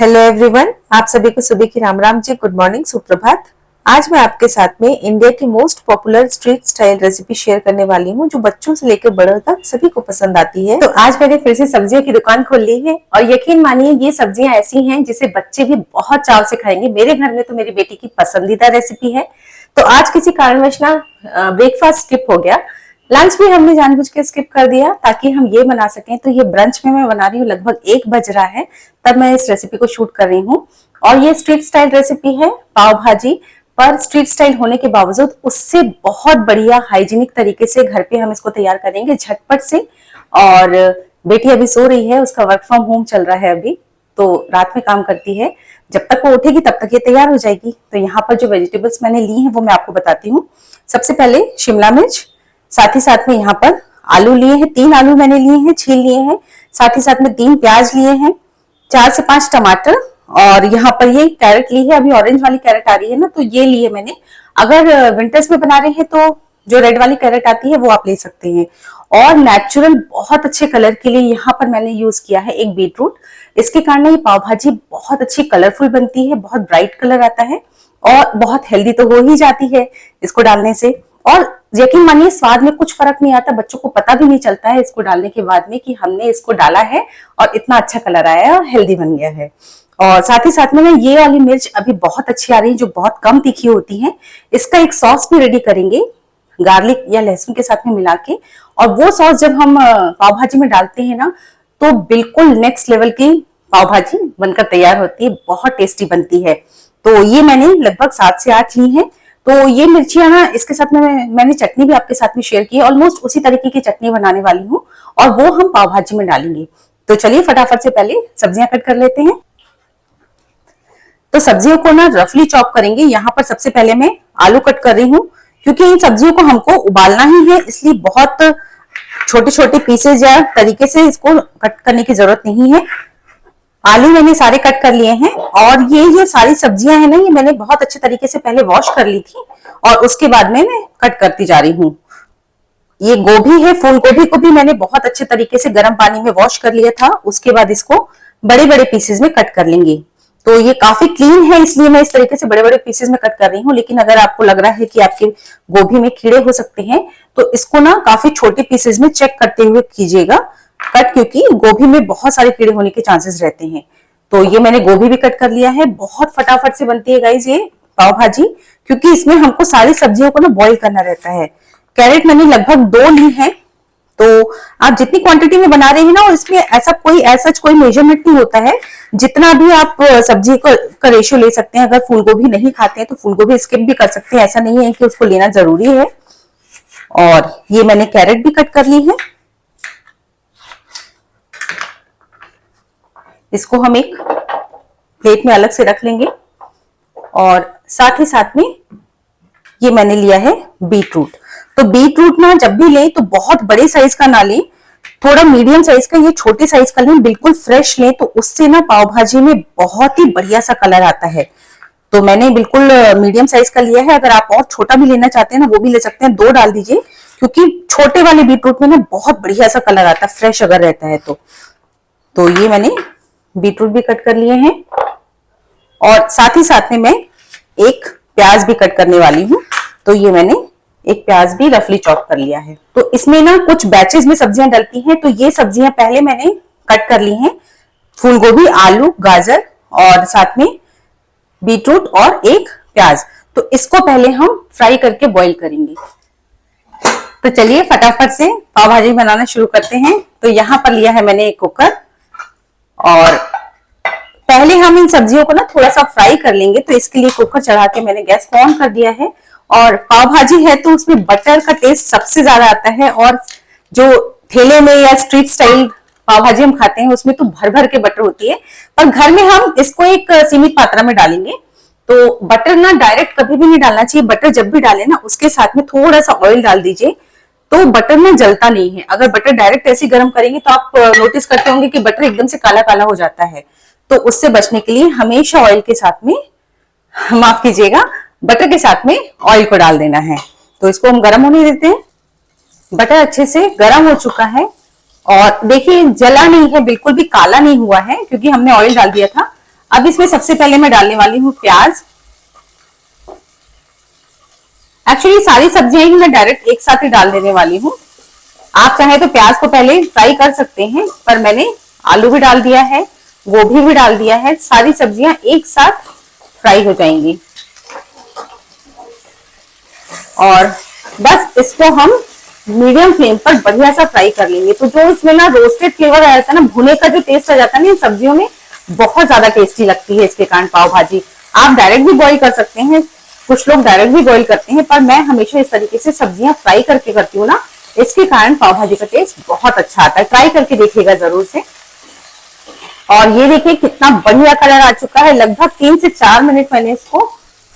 Hello everyone, आप सभी को सुबह की राम राम जी, गुड मॉर्निंग, सुप्रभात। आज मैं आपके साथ में इंडिया की most popular street style recipe share करने वाली हूँ जो बच्चों से लेकर बड़ों तक सभी को पसंद आती है। तो आज मैंने फिर से सब्जियों की दुकान खोल ली है और यकीन मानिए ये सब्जियां ऐसी हैं जिसे बच्चे भी बहुत चाव से खाएंगे। मेरे घर में तो मेरी बेटी की पसंदीदा रेसिपी है। तो आज किसी कारणवश ना ब्रेकफास्ट स्किप हो गया, लंच भी हमने जानबूझ के स्किप कर दिया ताकि हम ये बना सकें। तो ये ब्रंच में मैं बना रही हूँ, लगभग 1 बज रहा है तब मैं इस रेसिपी को शूट कर रही हूँ। और ये स्ट्रीट स्टाइल रेसिपी है पाव भाजी, पर स्ट्रीट स्टाइल होने के बावजूद उससे बहुत बढ़िया हाइजीनिक तरीके से घर पे हम इसको तैयार करेंगे झटपट से। और बेटी अभी सो रही है, उसका वर्क फ्रॉम होम चल रहा है अभी, तो रात में काम करती है। जब तक वो उठेगी तब तक ये तैयार हो जाएगी। तो यहाँ पर जो वेजिटेबल्स मैंने ली हैं वो मैं आपको बताती हूँ। सबसे पहले शिमला मिर्च, साथ ही साथ में यहाँ पर आलू लिए हैं, 3 आलू मैंने लिए हैं, छील लिए हैं। साथ ही साथ में 3 प्याज लिए हैं, 4 से 5 टमाटर, और यहाँ पर ये कैरेट ली है। अभी ऑरेंज वाली कैरेट आ रही है ना, तो ये लिए मैंने। अगर विंटर्स में बना रहे हैं तो जो रेड वाली कैरेट आती है वो आप ले सकते हैं। और नेचुरल बहुत अच्छे कलर के लिए यहाँ पर मैंने यूज किया है एक बीटरूट। इसके कारण ये पाव भाजी बहुत अच्छी कलरफुल बनती है, बहुत ब्राइट कलर आता है और बहुत हेल्दी तो हो ही जाती है इसको डालने से। और यकीन मानिए स्वाद में कुछ फर्क नहीं आता, बच्चों को पता भी नहीं चलता है इसको डालने के बाद में कि हमने इसको डाला है और इतना अच्छा कलर आया है और हेल्दी बन गया है। और साथ ही साथ में ना ये वाली मिर्च अभी बहुत अच्छी आ रही है जो बहुत कम तीखी होती है। इसका एक सॉस भी रेडी करेंगे गार्लिक या लहसुन के साथ में मिला के, और वो सॉस जब हम पाव भाजी में डालते हैं ना तो बिल्कुल नेक्स्ट लेवल की पाव भाजी बनकर तैयार होती है, बहुत टेस्टी बनती है। तो ये मैंने लगभग 7 से 8 ली है। तो ये मिर्चियां ना इसके साथ में मैंने चटनी भी आपके साथ में शेयर की है, ऑलमोस्ट उसी तरीके की चटनी बनाने वाली हूँ और वो हम पाव भाजी में डालेंगे। तो चलिए फटाफट से पहले सब्जियां कट कर लेते हैं। तो सब्जियों को ना रफली चॉप करेंगे। यहाँ पर सबसे पहले मैं आलू कट कर रही हूँ क्योंकि इन सब्जियों को हमको उबालना ही है, इसलिए बहुत छोटे छोटे पीसेज या तरीके से इसको कट करने की जरूरत नहीं है। आलू मैंने सारे कट कर लिए हैं और ये जो सारी सब्जियां हैं ना ये मैंने बहुत अच्छे तरीके से पहले वॉश कर ली थी और उसके बाद में मैं कट करती जा रही हूँ। ये गोभी है, फूल गोभी को भी मैंने बहुत अच्छे तरीके से गर्म पानी में वॉश कर लिया था। उसके बाद इसको बड़े बड़े पीसेज में कट कर लेंगे। तो ये काफी क्लीन है इसलिए मैं इस तरीके से बड़े बड़े पीसेज में कट कर रही हूँ। लेकिन अगर आपको लग रहा है कि आपके गोभी में कीड़े हो सकते हैं तो इसको ना काफी छोटे पीसेज में चेक करते हुए कीजिएगा कट, क्योंकि गोभी में बहुत सारे कीड़े होने के चांसेस रहते हैं। तो ये मैंने गोभी भी कट कर लिया है। बहुत फटाफट से बनती है गाइज ये पाव भाजी, क्योंकि इसमें हमको सारी सब्जियों को ना बॉईल करना रहता है। कैरेट मैंने लगभग 2 ली है। तो आप जितनी क्वांटिटी में बना रहे हैं ना, इसमें ऐसा कोई मेजरमेंट नहीं होता है। जितना भी आप सब्जी का रेशियो ले सकते हैं। अगर फूल गोभी नहीं खाते हैं तो फूल गोभी स्किप भी कर सकते हैं, ऐसा नहीं है कि उसको लेना जरूरी है। और ये मैंने कैरेट भी कट कर ली है। इसको हम एक प्लेट में अलग से रख लेंगे। और साथ ही साथ में ये मैंने लिया है बीटरूट। तो बीटरूट ना जब भी लें तो बहुत बड़े साइज का ना लें, थोड़ा मीडियम साइज का, ये छोटे साइज का लें, बिल्कुल फ्रेश लें। तो उससे ना पाव भाजी में बहुत ही बढ़िया सा कलर आता है। तो मैंने बिल्कुल मीडियम साइज का लिया है। अगर आप और छोटा भी लेना चाहते हैं ना वो भी ले सकते हैं, 2 डाल दीजिए, क्योंकि छोटे वाले बीटरूट में ना बहुत बढ़िया सा कलर आता है फ्रेश अगर रहता है तो ये मैंने बीटरूट भी कट कर लिए हैं। और साथ ही साथ में मैं एक प्याज भी कट करने वाली हूँ। तो ये मैंने एक प्याज भी रफली चॉप कर लिया है। तो इसमें ना कुछ बैचेस में सब्जियां डलती हैं, तो ये सब्जियां पहले मैंने कट कर ली हैं। फूल गोभी, आलू, गाजर और साथ में बीटरूट और एक प्याज। तो इसको पहले हम फ्राई करके बॉईल करेंगे। तो चलिए फटाफट से पाव भाजी बनाना शुरू करते हैं। तो यहाँ पर लिया है मैंने एक कुकर और पहले हम इन सब्जियों को ना थोड़ा सा फ्राई कर लेंगे। तो इसके लिए कुकर चढ़ा के मैंने गैस को ऑन कर दिया है। और पाव भाजी है तो उसमें बटर का टेस्ट सबसे ज्यादा आता है। और जो ठेले में या स्ट्रीट स्टाइल पाव भाजी हम खाते हैं उसमें तो भर भर के बटर होती है, पर घर में हम इसको एक सीमित मात्रा में डालेंगे। तो बटर ना डायरेक्ट कभी भी नहीं डालना चाहिए। बटर जब भी डाले ना उसके साथ में थोड़ा सा ऑयल डाल दीजिए, तो बटर में जलता नहीं है। अगर बटर डायरेक्ट ऐसे गर्म करेंगे तो आप नोटिस करते होंगे कि बटर एकदम से काला काला हो जाता है। तो उससे बचने के लिए हमेशा ऑयल के साथ में, माफ कीजिएगा, बटर के साथ में ऑयल को डाल देना है। तो इसको हम गर्म होने देते हैं। बटर अच्छे से गर्म हो चुका है और देखिए जला नहीं है, बिल्कुल भी काला नहीं हुआ है क्योंकि हमने ऑयल डाल दिया था। अब इसमें सबसे पहले मैं डालने वाली हूँ प्याज। एक्चुअली सारी सब्जियां ही मैं डायरेक्ट एक साथ ही डाल देने वाली हूँ। आप चाहे तो प्याज को पहले फ्राई कर सकते हैं, पर मैंने आलू भी डाल दिया है, गोभी भी डाल दिया है, सारी सब्जियां एक साथ फ्राई हो जाएंगी। और बस इसको हम मीडियम फ्लेम पर बढ़िया सा फ्राई कर लेंगे। तो जो इसमें ना रोस्टेड फ्लेवर आ जाता है ना, भुने का जो टेस्ट आ जाता है ना इन सब्जियों में, बहुत ज्यादा टेस्टी लगती है इसके कारण पाव भाजी। आप डायरेक्ट भी बॉईल कर सकते हैं, कुछ लोग डायरेक्ट भी बॉईल करते हैं, पर मैं हमेशा इस तरीके से सब्जियां फ्राई करके करती हूँ ना, इसके कारण पाव भाजी का टेस्ट बहुत अच्छा आता है। ट्राई करके देखिएगा जरूर से। और ये देखिए कितना बढ़िया कलर आ चुका है। लगभग 3 से 4 मिनट मैंने इसको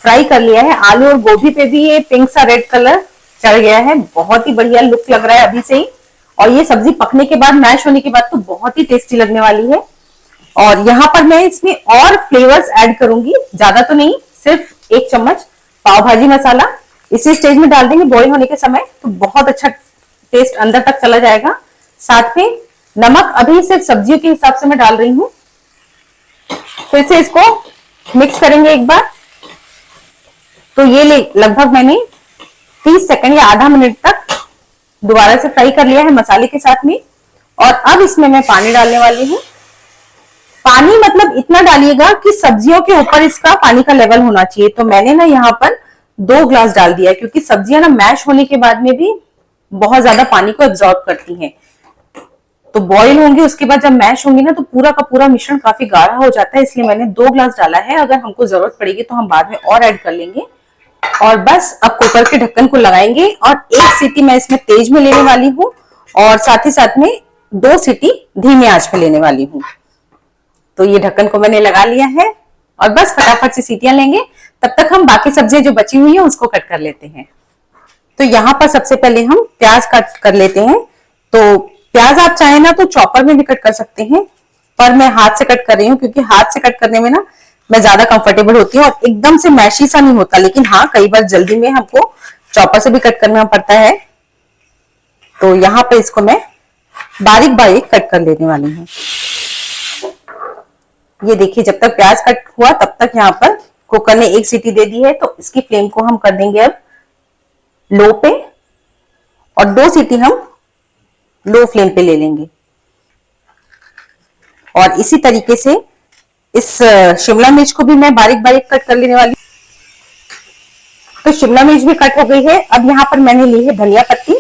फ्राई कर लिया है। आलू और गोभी पे भी ये पिंक सा रेड कलर चढ़ गया है। बहुत ही बढ़िया लुक लग रहा है अभी से ही। और ये सब्जी पकने के बाद, मैश होने के बाद तो बहुत ही टेस्टी लगने वाली है। और यहाँ पर मैं इसमें और फ्लेवर्स ऐड करूंगी, ज्यादा तो नहीं, सिर्फ 1 चम्मच पाव भाजी मसाला इसी स्टेज में डाल देंगे बॉईल होने के समय, तो बहुत अच्छा टेस्ट अंदर तक चला जाएगा। साथ में नमक अभी सिर्फ सब्जियों के हिसाब से मैं डाल रही हूँ। फिर से इसको मिक्स करेंगे एक बार। तो ये लगभग मैंने 30 सेकंड या आधा मिनट तक दोबारा से फ्राई कर लिया है मसाले के साथ में। और अब इसमें मैं पानी डालने वाली हूँ। पानी मतलब इतना डालिएगा कि सब्जियों के ऊपर इसका पानी का लेवल होना चाहिए। तो मैंने ना यहाँ पर 2 ग्लास डाल दिया है, क्योंकि सब्जियां ना मैश होने के बाद में भी बहुत ज्यादा पानी को एब्जॉर्ब करती हैं। तो बॉईल होंगी, उसके बाद जब मैश होंगी ना, तो पूरा का पूरा मिश्रण काफी गाढ़ा हो जाता है, इसलिए मैंने 2 ग्लास डाला है। अगर हमको जरूरत पड़ेगी तो हम बाद में और ऐड कर लेंगे। और बस अब कुकर के ढक्कन को लगाएंगे और 1 सीटी मैं इसमें तेज में लेने वाली हूँ, और साथ ही साथ में 2 सीटी धीमी आंच पे लेने वाली हूँ। तो ये ढक्कन को मैंने लगा लिया है और बस फटाफट से सीटियां लेंगे। तब तक हम बाकी सब्जियां जो बची हुई है उसको कट कर लेते हैं। तो यहाँ पर सबसे पहले हम प्याज कट कर लेते हैं। तो प्याज आप चाहे ना तो चॉपर में भी कट कर सकते हैं, पर मैं हाथ से कट कर रही हूँ, क्योंकि हाथ से कट करने में ना मैं ज्यादा कंफर्टेबल होती हूँ और एकदम से मैशी सा नहीं होता। लेकिन हाँ, कई बार जल्दी में हमको चॉपर से भी कट करना पड़ता है। तो यहाँ पे इसको मैं बारीक बारीक कट कर लेने वाली हूँ। ये देखिए, जब तक प्याज कट हुआ तब तक यहाँ पर कुकर ने 1 सीटी दे दी है। तो इसकी फ्लेम को हम कर देंगे अब लो पे, और 2 सीटी हम लो फ्लेम पे ले लेंगे। और इसी तरीके से इस शिमला मिर्च को भी मैं बारीक बारीक कट कर लेने वाली। तो शिमला मिर्च भी कट हो गई है। अब यहाँ पर मैंने ली है धनिया पत्ती।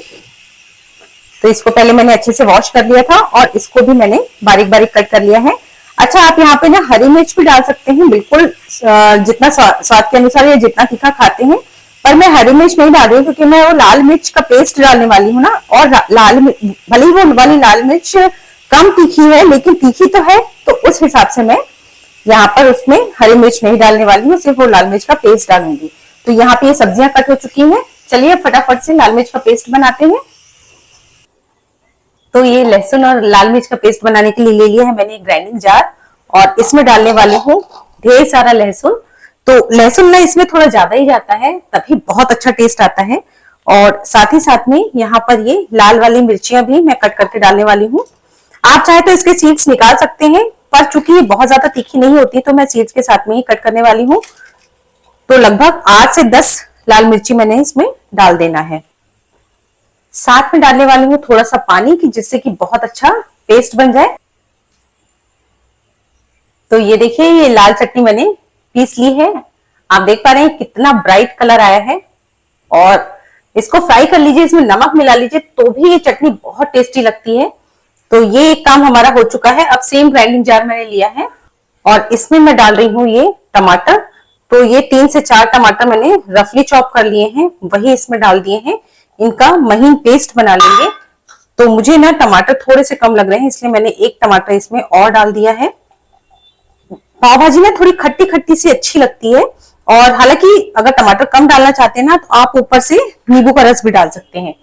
तो इसको पहले मैंने अच्छे से वॉश कर लिया था और इसको भी मैंने बारीक बारीक कट कर लिया है। अच्छा, आप यहाँ पे ना हरी मिर्च भी डाल सकते हैं, बिल्कुल जितना स्वाद के अनुसार या जितना तीखा खाते हैं। पर मैं हरी मिर्च नहीं डाल रही हूँ, क्योंकि मैं वो लाल मिर्च का पेस्ट डालने वाली हूँ ना। और भले ही वो वाली लाल मिर्च कम तीखी है, लेकिन तीखी तो है, तो उस हिसाब से मैं यहाँ पर उसमें हरी मिर्च नहीं डालने वाली हूँ, सिर्फ वो लाल मिर्च का पेस्ट डालूंगी। तो यहाँ पे ये सब्जियां कट हो चुकी हैं। चलिए फटाफट से लाल मिर्च का पेस्ट बनाते हैं। तो ये लहसुन और लाल मिर्च का पेस्ट बनाने के लिए ले लिया है मैंने एक ग्राइंडिंग जार, और इसमें डालने वाली हूँ ढेर सारा लहसुन। तो लहसुन ना इसमें थोड़ा ज्यादा ही जाता है, तभी बहुत अच्छा टेस्ट आता है। और साथ ही साथ में यहाँ पर ये लाल वाली मिर्चियां भी मैं कट करके डालने वाली हूँ। आप चाहे तो इसके सीड्स निकाल सकते हैं, पर चूंकि ये बहुत ज्यादा तीखी नहीं होती, तो मैं सीड्स के साथ में ही कट करने वाली हूँ। तो लगभग 8 से 10 लाल मिर्ची मैंने इसमें डाल देना है। साथ में डालने वाली हूँ थोड़ा सा पानी, की जिससे कि बहुत अच्छा पेस्ट बन जाए। तो ये देखिए, ये लाल चटनी मैंने पीस ली है। आप देख पा रहे हैं कितना ब्राइट कलर आया है। और इसको फ्राई कर लीजिए, इसमें नमक मिला लीजिए, तो भी ये चटनी बहुत टेस्टी लगती है। तो ये एक काम हमारा हो चुका है। अब सेम ग्राइंडिंग जार मैंने लिया है और इसमें मैं डाल रही हूँ ये टमाटर। तो ये 3 से 4 टमाटर मैंने रफली चॉप कर लिए हैं, वही इसमें डाल दिए हैं। इनका महीन पेस्ट बना लेंगे। तो मुझे ना टमाटर थोड़े से कम लग रहे हैं, इसलिए मैंने 1 टमाटर इसमें और डाल दिया है। पाव भाजी ना थोड़ी खट्टी खट्टी सी अच्छी लगती है। और हालांकि अगर टमाटर कम डालना चाहते हैं ना, तो आप ऊपर से नींबू का रस भी डाल सकते हैं,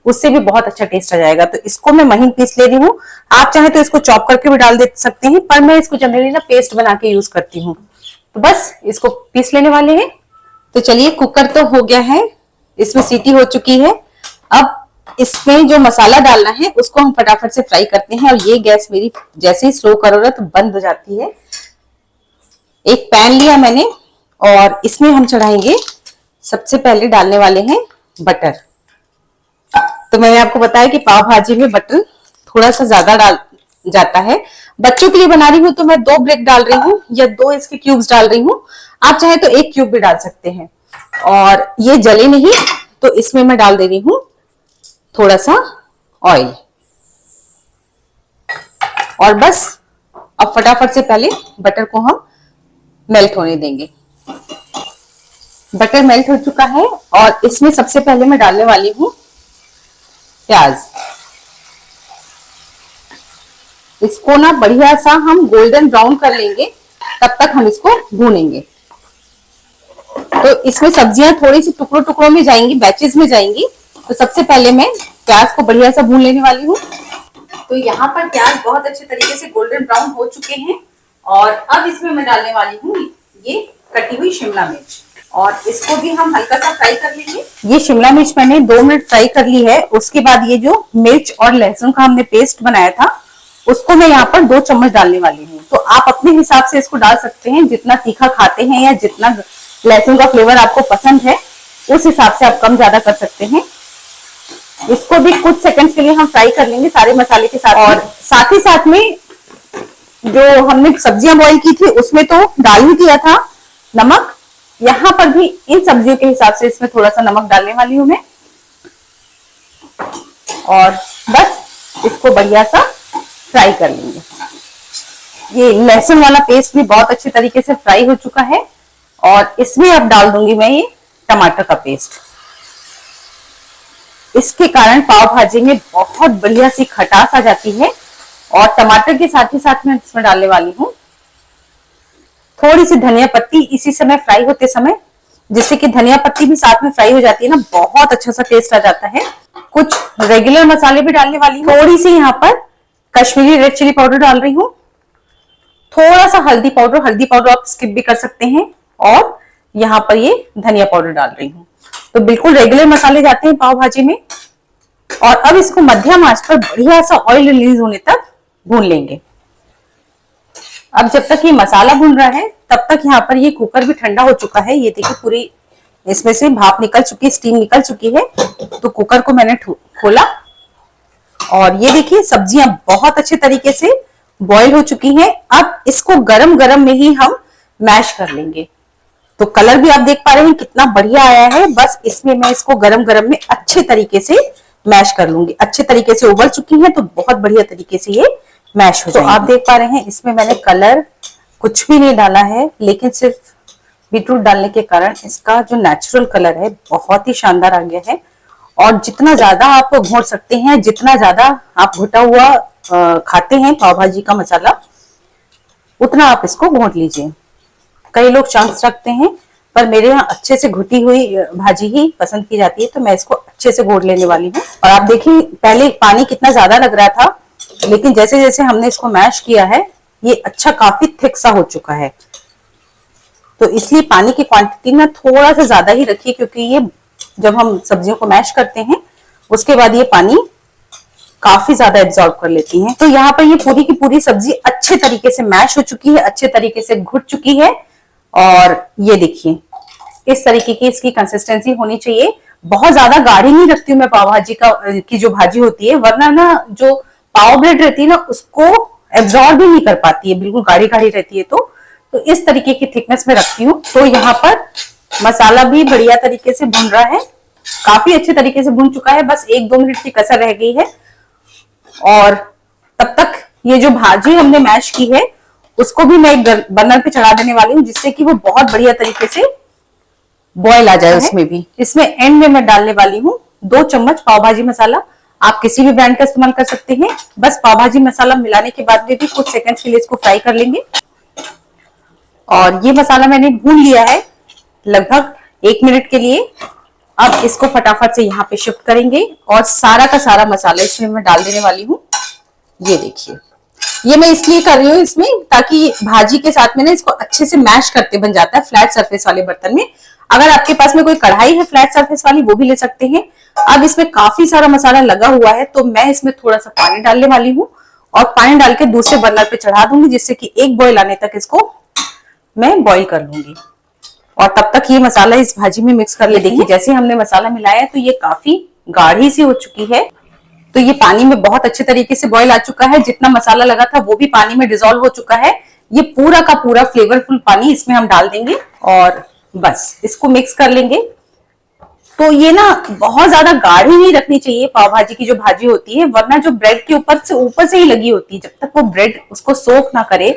उससे भी बहुत अच्छा टेस्ट आ जाएगा। तो इसको मैं महीन पीस ले रही हूँ। आप चाहे तो इसको चॉप करके भी डाल दे सकते हैं, पर मैं इसको जनरली ना पेस्ट बना के यूज करती हूँ। तो बस इसको पीस लेने वाले हैं। तो चलिए, कुकर तो हो गया है, इसमें सीटी हो चुकी है। अब इसमें जो मसाला डालना है उसको हम फटाफट से फ्राई करते हैं। और ये गैस मेरी जैसे ही स्लो करो ना तो बंद हो जाती है। एक पैन लिया मैंने और इसमें हम चढ़ाएंगे, सबसे पहले डालने वाले हैं बटर। तो मैंने आपको बताया कि पाव भाजी में बटर थोड़ा सा ज्यादा डाल जाता है। बच्चों के लिए बना रही हूँ तो मैं 2 ब्रेक डाल रही हूँ या 2 इसके क्यूब्स डाल रही हूँ। आप चाहे तो 1 क्यूब भी डाल सकते हैं। और ये जले नहीं तो इसमें मैं डाल दे रही हूँ थोड़ा सा ऑयल। और बस अब फटाफट से पहले बटर को हम मेल्ट होने देंगे। बटर मेल्ट हो चुका है और इसमें सबसे पहले मैं डालने वाली हूँ प्याज। इसको ना बढ़िया सा हम गोल्डन ब्राउन कर लेंगे, तब तक हम इसको भूनेंगे। तो इसमें सब्जियां थोड़ी सी टुकड़ों टुकड़ों में जाएंगी, बैचेस में जाएंगी। तो सबसे पहले मैं प्याज को बढ़िया सा भून लेने वाली हूँ। तो यहाँ पर प्याज बहुत अच्छे तरीके से गोल्डन ब्राउन हो चुके हैं और अब इसमें मैं डालने वाली हूँ ये कटी हुई शिमला मिर्च और इसको भी हम हल्का सा फ्राई कर लेंगे। ये शिमला मिर्च मैंने 2 मिनट फ्राई कर ली है। उसके बाद ये जो मिर्च और लहसुन का हमने पेस्ट बनाया था उसको मैं यहाँ पर 2 चम्मच डालने वाली हूँ। तो आप अपने हिसाब से इसको डाल सकते हैं, जितना तीखा खाते हैं या जितना लहसुन का फ्लेवर आपको पसंद है उस हिसाब से आप कम ज्यादा कर सकते हैं। इसको भी कुछ सेकंड्स के लिए हम फ्राई कर लेंगे सारे मसाले के साथ। और साथ ही साथ में जो हमने सब्जियां बॉईल की थी उसमें तो डाल ही दिया था नमक। यहाँ पर भी इन सब्जियों के हिसाब से इसमें थोड़ा सा नमक डालने वाली हूं मैं। और बस इसको बढ़िया सा फ्राई कर लेंगे। ये लहसुन वाला पेस्ट भी बहुत अच्छे तरीके से फ्राई हो चुका है और इसमें अब डाल दूंगी मैं ये टमाटर का पेस्ट। इसके कारण पाव भाजी में बहुत बढ़िया सी खटास आ जाती है। और टमाटर के साथ ही साथ मैं इसमें डालने वाली हूँ थोड़ी सी धनिया पत्ती इसी समय फ्राई होते समय, जिससे कि धनिया पत्ती भी साथ में फ्राई हो जाती है ना, बहुत अच्छा सा टेस्ट आ जाता है। कुछ रेगुलर मसाले भी डालने वाली हूँ। थोड़ी सी यहाँ पर कश्मीरी रेड चिली पाउडर डाल रही हूँ, थोड़ा सा हल्दी पाउडर आप स्किप भी कर सकते हैं। और यहाँ पर ये धनिया पाउडर डाल रही हूँ। तो बिल्कुल रेगुलर मसाले जाते हैं पाव भाजी में। और अब इसको मध्यम आंच पर बढ़िया सा ऑयल रिलीज होने तक भून लेंगे। अब जब तक ये मसाला भून रहा है तब तक यहाँ पर ये कुकर भी ठंडा हो चुका है। ये देखिए पूरी इसमें से भाप निकल चुकी है, स्टीम निकल चुकी है। तो कुकर को मैंने खोला और ये देखिए सब्जियां बहुत अच्छे तरीके से बॉईल हो चुकी हैं। अब इसको गरम गरम में ही हम मैश कर लेंगे। तो कलर भी आप देख पा रहे हैं कितना बढ़िया आया है। बस इसमें मैं इसको गरम गरम में अच्छे तरीके से मैश कर लूंगी। अच्छे तरीके से उबल चुकी है तो बहुत बढ़िया तरीके से ये मैश हो जाएगी। तो आप देख पा रहे हैं इसमें मैंने कलर कुछ भी नहीं डाला है, लेकिन सिर्फ बीटरूट डालने के कारण इसका जो नेचुरल कलर है बहुत ही शानदार आ गया है। और जितना ज्यादा आप घोट सकते हैं, जितना ज्यादा आप घुटा हुआ खाते हैं पाव भाजी का मसाला, उतना आप इसको घोट लीजिए। कई लोग चांस रखते हैं पर मेरे यहाँ अच्छे से घुटी हुई भाजी ही पसंद की जाती है, तो मैं इसको अच्छे से घोट लेने वाली हूँ। और आप देखिए पहले पानी कितना ज्यादा लग रहा था, लेकिन जैसे जैसे हमने इसको मैश किया है ये अच्छा काफी थिक सा हो चुका है। तो इसलिए पानी की क्वांटिटी ना थोड़ा सा ज्यादा ही रखिए, क्योंकि ये जब हम सब्जियों को मैश करते हैं उसके बाद ये पानी काफी ज्यादा एब्जॉर्ब कर लेती है। तो यहाँ पर ये पूरी की पूरी सब्जी अच्छे तरीके से मैश हो चुकी है, अच्छे तरीके से घुट चुकी है। और ये देखिए इस तरीके की इसकी कंसिस्टेंसी होनी चाहिए। बहुत ज्यादा गाढ़ी नहीं रखती हूँ मैं पाव भाजी की जो भाजी होती है, वरना ना जो पाव ब्रेड रहती है ना उसको एब्जॉर्ब भी नहीं कर पाती है, बिल्कुल गाढ़ी गाढ़ी रहती है। तो इस तरीके की थिकनेस में रखती हूँ। तो यहाँ पर मसाला भी बढ़िया तरीके से भुन रहा है, काफी अच्छे तरीके से भुन चुका है। बस 1-2 मिनट की कसर रह गई है। और तब तक ये जो भाजी हमने मैश की है उसको भी मैं एक बर्नर पे चढ़ा देने वाली हूँ, जिससे कि वो बहुत बढ़िया तरीके से बॉयल आ जाए उसमें भी। इसमें एंड में मैं डालने वाली हूँ 2 चम्मच पाव भाजी मसाला। आप किसी भी ब्रांड का इस्तेमाल कर सकते हैं। बस पाव भाजी मसाला मिलाने के बाद में भी कुछ सेकंड्स के लिए इसको फ्राई कर लेंगे। और ये मसाला मैंने भून लिया है लगभग 1 मिनट के लिए। अब इसको फटाफट से यहाँ पे शिफ्ट करेंगे और सारा का सारा मसाला इसमें मैं डाल देने वाली हूँ। ये देखिए ये मैं इसलिए कर रही हूँ इसमें, ताकि भाजी के साथ में ना इसको अच्छे से मैश करते बन जाता है फ्लैट सरफेस वाले बर्तन में। अगर आपके पास में कोई कढ़ाई है फ्लैट सरफेस वाली वो भी ले सकते हैं। अब इसमें काफी सारा मसाला लगा हुआ है तो मैं इसमें थोड़ा सा पानी डालने वाली हूँ और पानी डाल के दूसरे बर्नर पे चढ़ा दूंगी, जिससे कि एक बॉयल आने तक इसको मैं बॉईल कर लूंगी। और तब तक ये मसाला इस भाजी में मिक्स कर ले। देखिए जैसे हमने मसाला मिलाया तो ये काफी गाढ़ी सी हो चुकी है। तो ये पानी में बहुत अच्छे तरीके से बॉईल आ चुका है। जितना मसाला लगा था वो भी पानी में डिसॉल्व हो चुका है। ये पूरा का पूरा फ्लेवरफुल पानी इसमें हम डाल देंगे और बस इसको मिक्स कर लेंगे। तो ये ना बहुत ज्यादा गाढ़ी नहीं रखनी चाहिए पाव भाजी की जो भाजी होती है, वरना जो ब्रेड के ऊपर से ही लगी होती है, जब तक वो ब्रेड उसको सोक ना करे,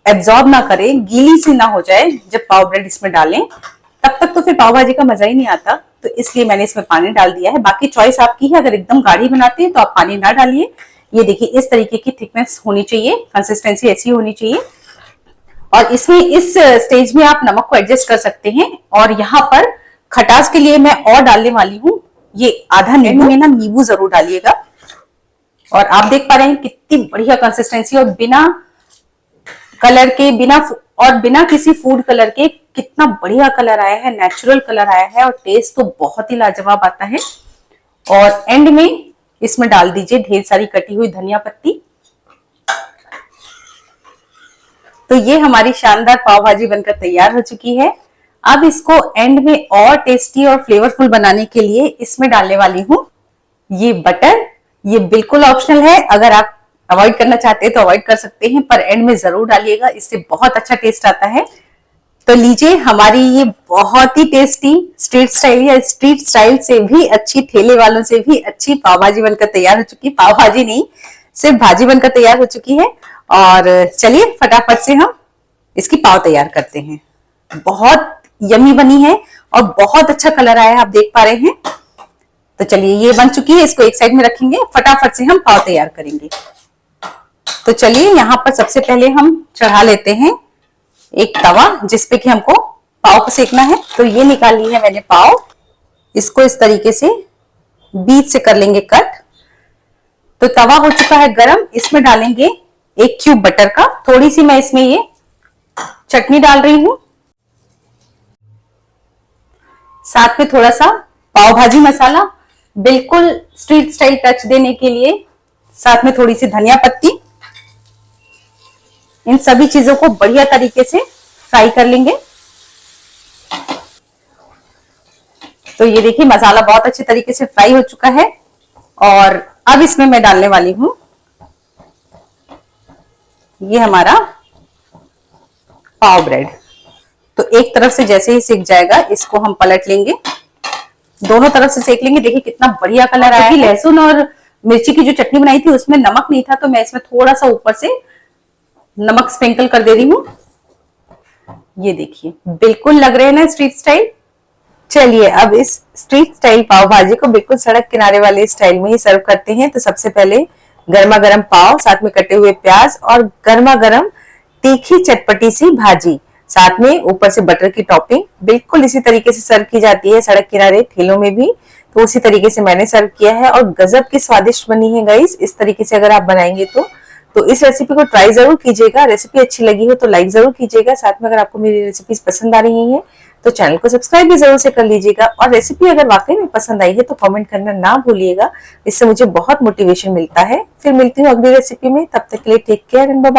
एब्जॉर्ब ना करे, गीली सी ना हो जाए जब पाव ब्रेड इसमें डालें, तब तक तो फिर पाव भाजी का मजा ही नहीं आता। तो इसलिए मैंने इसमें पानी डाल दिया है। बाकी चॉइस आपकी है, अगर एकदम गाढ़ी बनाते हैं तो आप पानी ना डालिए। ये देखिए इस तरीके की थिकनेस होनी चाहिए, कंसिस्टेंसी ऐसी होनी चाहिए। और इसमें इस स्टेज में आप नमक को एडजस्ट कर सकते हैं। और यहाँ पर खटास के लिए मैं और डालने वाली हूँ ये आधा नींबू। में ना नींबू जरूर डालिएगा। और आप देख पा रहे हैं कितनी बढ़िया कंसिस्टेंसी, और बिना कलर के, बिना किसी फूड कलर के कितना बढ़िया कलर आया है, नेचुरल कलर आया है। और टेस्ट तो बहुत ही लाजवाब आता है। और एंड में इसमें डाल दीजिए ढेर सारी कटी हुई धनिया पत्ती। तो ये हमारी शानदार पाव भाजी बनकर तैयार हो चुकी है। अब इसको एंड में और टेस्टी और फ्लेवरफुल बनाने के लिए इसमें डालने वाली हूँ ये बटर। ये बिल्कुल ऑप्शनल है, अगर आप अवॉइड करना चाहते हैं तो अवॉइड कर सकते हैं, पर एंड में जरूर डालिएगा, इससे बहुत अच्छा टेस्ट आता है। तो लीजिए हमारी ये बहुत ही टेस्टी स्ट्रीट स्टाइल या स्ट्रीट स्टाइल से भी अच्छी, ठेले वालों से भी अच्छी पाव भाजी बनकर तैयार हो चुकी है। पाव भाजी नहीं, सिर्फ भाजी बनकर तैयार हो चुकी है। और चलिए फटाफट से हम इसकी पाव तैयार करते हैं। बहुत यमी बनी है और बहुत अच्छा कलर आया है, आप देख पा रहे हैं। तो चलिए ये बन चुकी है, इसको एक साइड में रखेंगे, फटाफट से हम पाव तैयार करेंगे। तो चलिए यहाँ पर सबसे पहले हम चढ़ा लेते हैं एक तवा, जिसपे कि हमको पाव को सेकना है। तो ये निकाली है मैंने पाव, इसको इस तरीके से बीच से कर लेंगे कट। तो तवा हो चुका है गरम, इसमें डालेंगे 1 क्यूब बटर का। थोड़ी सी मैं इसमें ये चटनी डाल रही हूं, साथ में थोड़ा सा पाव भाजी मसाला, बिल्कुल स्ट्रीट स्टाइल टच देने के लिए, साथ में थोड़ी सी धनिया पत्ती। इन सभी चीजों को बढ़िया तरीके से फ्राई कर लेंगे। तो ये देखिए मसाला बहुत अच्छे तरीके से फ्राई हो चुका है। और अब इसमें मैं डालने वाली हूं ये हमारा पाव ब्रेड। तो एक तरफ से जैसे ही सेक जाएगा इसको हम पलट लेंगे, दोनों तरफ से सेक लेंगे। देखिए कितना बढ़िया कलर आया है। लहसुन और मिर्ची की जो चटनी बनाई थी उसमें नमक नहीं था, तो मैं इसमें थोड़ा सा ऊपर से नमक स्प्रिंकल कर दे रही हूँ। ये देखिए बिल्कुल लग रहे हैं ना स्ट्रीट स्टाइल। चलिए अब इस स्ट्रीट स्टाइल पाव भाजी को बिल्कुल सड़क किनारे वाले स्टाइल में ही सर्व करते हैं। तो सबसे पहले गर्मा गर्म पाव, साथ में कटे हुए प्याज और गर्मा गर्म तीखी चटपटी सी भाजी, साथ में ऊपर से बटर की टॉपिंग। बिल्कुल इसी तरीके से सर्व की जाती है सड़क किनारे ठेलों में भी। तो उसी तरीके से मैंने सर्व किया है और गजब की स्वादिष्ट बनी है गाइस। इस तरीके से अगर आप बनाएंगे तो इस रेसिपी को ट्राई जरूर कीजिएगा। रेसिपी अच्छी लगी हो तो लाइक जरूर कीजिएगा। साथ में अगर आपको मेरी रेसिपीज पसंद आ रही है तो चैनल को सब्सक्राइब भी जरूर से कर लीजिएगा। और रेसिपी अगर वाकई में पसंद आई है तो कमेंट करना ना भूलिएगा, इससे मुझे बहुत मोटिवेशन मिलता है। फिर मिलती हूँ अगली रेसिपी में, तब तक के लिए take care and bye bye.